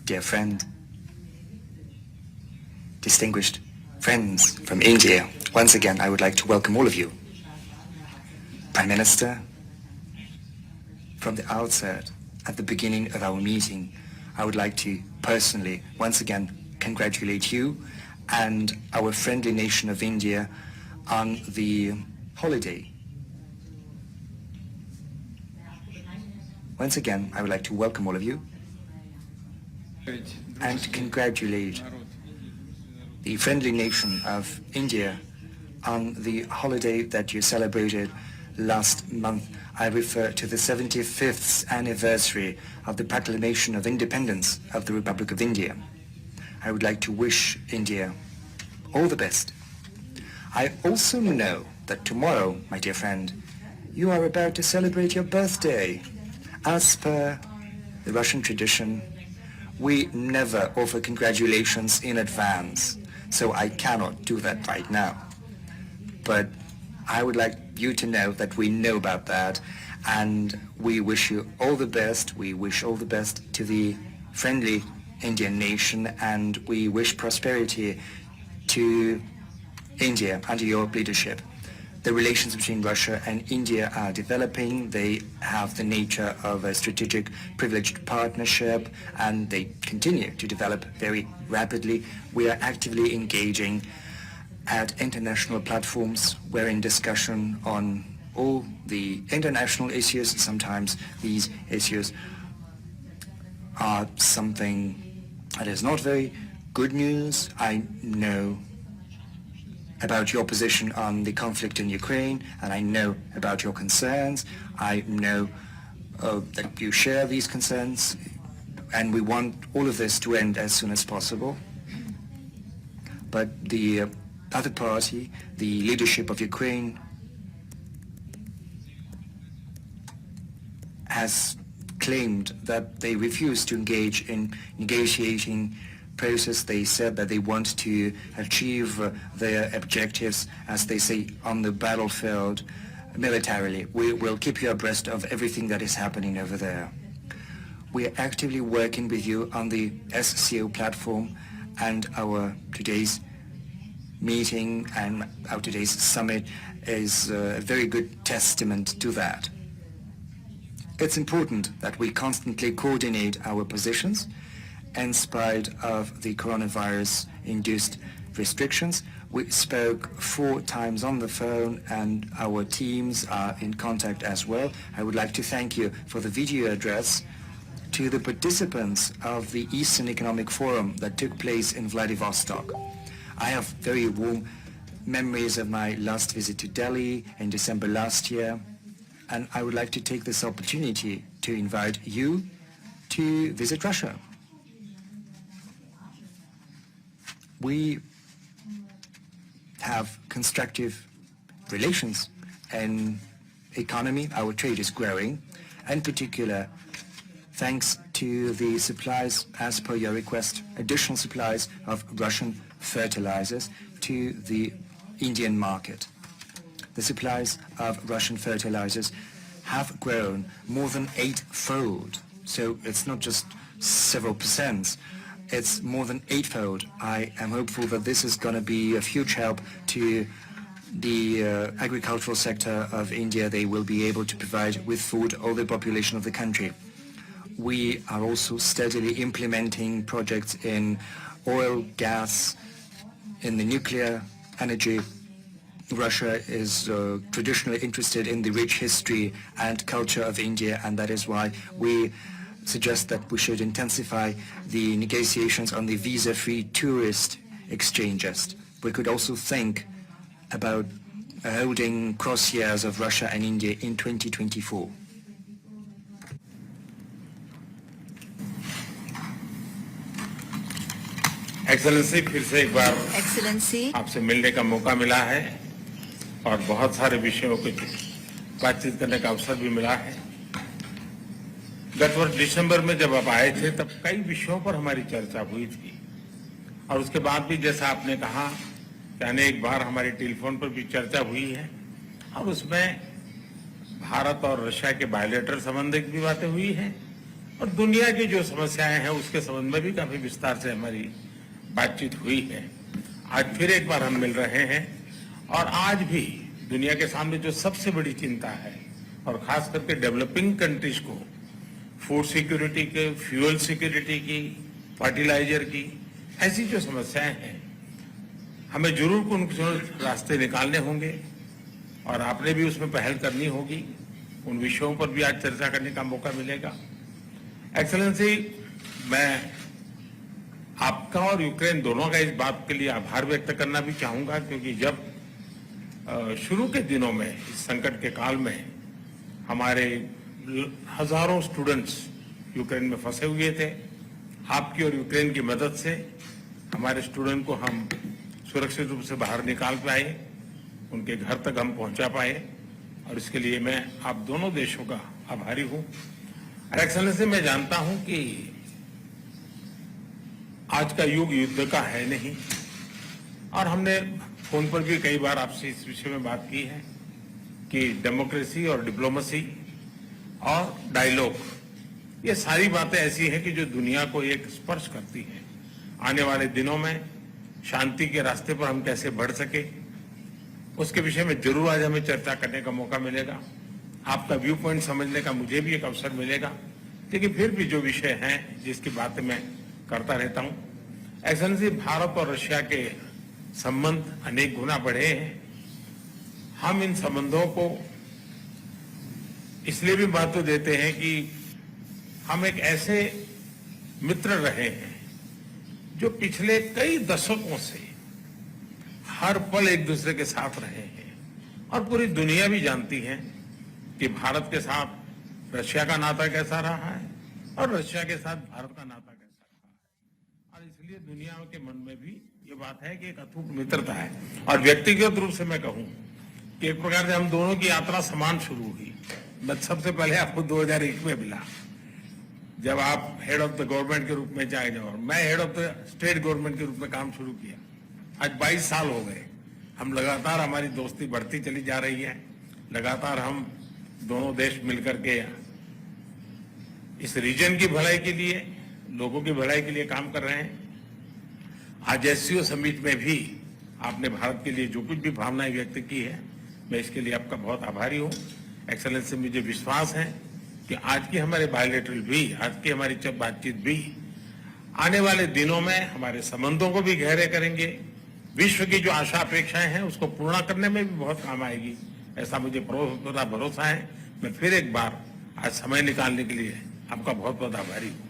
dear friend, distinguished friends from India, once again I would like to welcome all of you. Prime Minister, from the outset, at the beginning of our meeting, I would like to personally, once again, congratulate you and our friendly nation of India on the holiday. Once again, I would like to welcome all of you and congratulate the friendly nation of India on the holiday that you celebrated last month. I refer to the 75th anniversary of the proclamation of independence of the Republic of India. I would like to wish India all the best. I also know that tomorrow, my dear friend, you are about to celebrate your birthday. As per the Russian tradition, we never offer congratulations in advance, so I cannot do that right now. But I would like you to know that we know about that, and we wish you all the best. We wish all the best to the friendly Indian nation, and we wish prosperity to India under your leadership. The relations between Russia and India are developing. They have the nature of a strategic privileged partnership, and they continue to develop very rapidly. We are actively engaging at international platforms. We're in discussion on all the international issues. Sometimes these issues are something that is not very good news. I know about your position on the conflict in Ukraine, and I know about your concerns. I know that you share these concerns, and we want all of this to end as soon as possible. But the other party, the leadership of Ukraine, has claimed that they refuse to engage in negotiating process. They said that they want to achieve their objectives, as they say, on the battlefield militarily. We will keep you abreast of everything that is happening over there. We are actively working with you on the SCO platform, and our today's meeting and our today's summit is a very good testament to that. It's important that we constantly coordinate our positions in spite of the coronavirus-induced restrictions. We spoke 4 times on the phone, and our teams are in contact as well. I would like to thank you for the video address to the participants of the Eastern Economic Forum that took place in Vladivostok. I have very warm memories of my last visit to Delhi in December last year, and I would like to take this opportunity to invite you to visit Russia. We have constructive relations in economy. Our trade is growing, in particular thanks to the supplies, as per your request, additional supplies of Russian fertilizers to the Indian market. The supplies of Russian fertilizers have grown more than 8-fold. So it's not just several percent, it's more than 8-fold. I am hopeful that this is going to be of huge help to the agricultural sector of India. They will be able to provide with food all the population of the country. We are also steadily implementing projects in oil, gas, in the nuclear energy. Russia is traditionally interested in the rich history and culture of India, and that is why we suggest that we should intensify the negotiations on the visa-free tourist exchanges. We could also think about holding cross-years of Russia and India in 2024. Excellency, फिर से एक बार Excellency, आपसे मिलने का मौका मिला है और बहुत सारे विषयों को बातचीत करने का अवसर भी मिला है। गत वर्ष दिसंबर में जब आप आए थे तब कई विषयों पर हमारी चर्चा हुई थी, और उसके बाद भी जैसा आपने कहा कि अनेक बार हमारी टेलीफोन पर भी चर्चा हुई है, और उसमें भारत और रशिया के बायलैटरल संबंध की भी बातें हुई हैं और दुनिया की जो समस्याएं हैं उसके संबंध में भी काफी विस्तार से हमारी बातचीत हुई है। आज फिर एक बार हम मिल रहे हैं और आज भी दुनिया के सामने जो सबसे बड़ी चिंता है और खास करके डेवलपिंग कंट्रीज को फूड सिक्योरिटी के, फ्यूल सिक्योरिटी की, फर्टिलाइजर की, ऐसी जो समस्याएं हैं हमें जरूर उनके रास्ते निकालने होंगे और आपने भी उसमें पहल करनी होगी। उन विषयों पर भी आज चर्चा करने का मौका मिलेगा। एक्सेलेंसी, मैं आपका और यूक्रेन दोनों का इस बात के लिए आभार व्यक्त करना भी चाहूंगा, क्योंकि जब शुरू के दिनों में इस संकट के काल में हमारे हजारों स्टूडेंट्स यूक्रेन में फंसे हुए थे, आपकी और यूक्रेन की मदद से हमारे स्टूडेंट को हम सुरक्षित रूप से बाहर निकाल पाए, उनके घर तक हम पहुंचा पाए और इसके लिए मैं आप दोनों देशों का आभारी हूं। एक्सेलेंसी, मैं जानता हूं कि आज का युग युद्ध का है नहीं और हमने फोन पर भी कई बार आपसे इस विषय में बात की है कि डेमोक्रेसी और डिप्लोमेसी और डायलॉग, ये सारी बातें ऐसी हैं कि जो दुनिया को एक स्पर्श करती हैं। आने वाले दिनों में शांति के रास्ते पर हम कैसे बढ़ सके, उसके विषय में जरूर आज हमें चर्चा करने का मौका मिलेगा। आपका व्यू पॉइंट समझने का मुझे भी एक अवसर मिलेगा, लेकिन फिर भी जो विषय हैं जिसकी बातें मैं करता रहता हूं। एक्सेलेंसी, भारत और रशिया के संबंध अनेक गुना बढ़े हैं। हम इन संबंधों को इसलिए भी महत्व देते हैं कि हम एक ऐसे मित्र रहे हैं जो पिछले कई दशकों से हर पल एक दूसरे के साथ रहे हैं और पूरी दुनिया भी जानती है कि भारत के साथ रशिया का नाता कैसा रहा है और रशिया के साथ भारत का नाता कैसा रहा है। और इसलिए दुनिया के मन में भी ये बात है कि एक अटूट मित्रता है। और व्यक्तिगत रूप से मैं कहूं कि एक प्रकार से हम दोनों की यात्रा समान शुरू हुई। मैं सबसे पहले आपको 2001 में मिला, जब आप हेड ऑफ द गवर्नमेंट के रूप में जाए जाओ, मैं head of the state government के रूप में काम शुरू किया। आज 22 साल हो गए। हम लगातार, हमारी दोस्ती बढ़ती चली जा रही है। लगातार हम दोनों देश मिलकर के इस रीजन की भलाई के लिए, लोगों की भलाई के लिए काम कर रहे हैं। आज एससीओ समिट में भी आपने भारत के लिए जो कुछ भी भावनाएं व्यक्त की है, मैं इसके लिए आपका बहुत आभारी हूं। एक्सेलेंसी, मुझे विश्वास है कि आज की हमारे बायलैटरल भी, आज की हमारी बातचीत भी आने वाले दिनों में हमारे संबंधों को भी गहरे करेंगे। विश्व की जो आशा अपेक्षाएं हैं उसको पूर्ण करने में भी बहुत काम आएगी, ऐसा मुझे पूरा भरोसा है। मैं फिर एक बार आज समय निकालने के लिए आपका बहुत बहुत आभारी हूँ।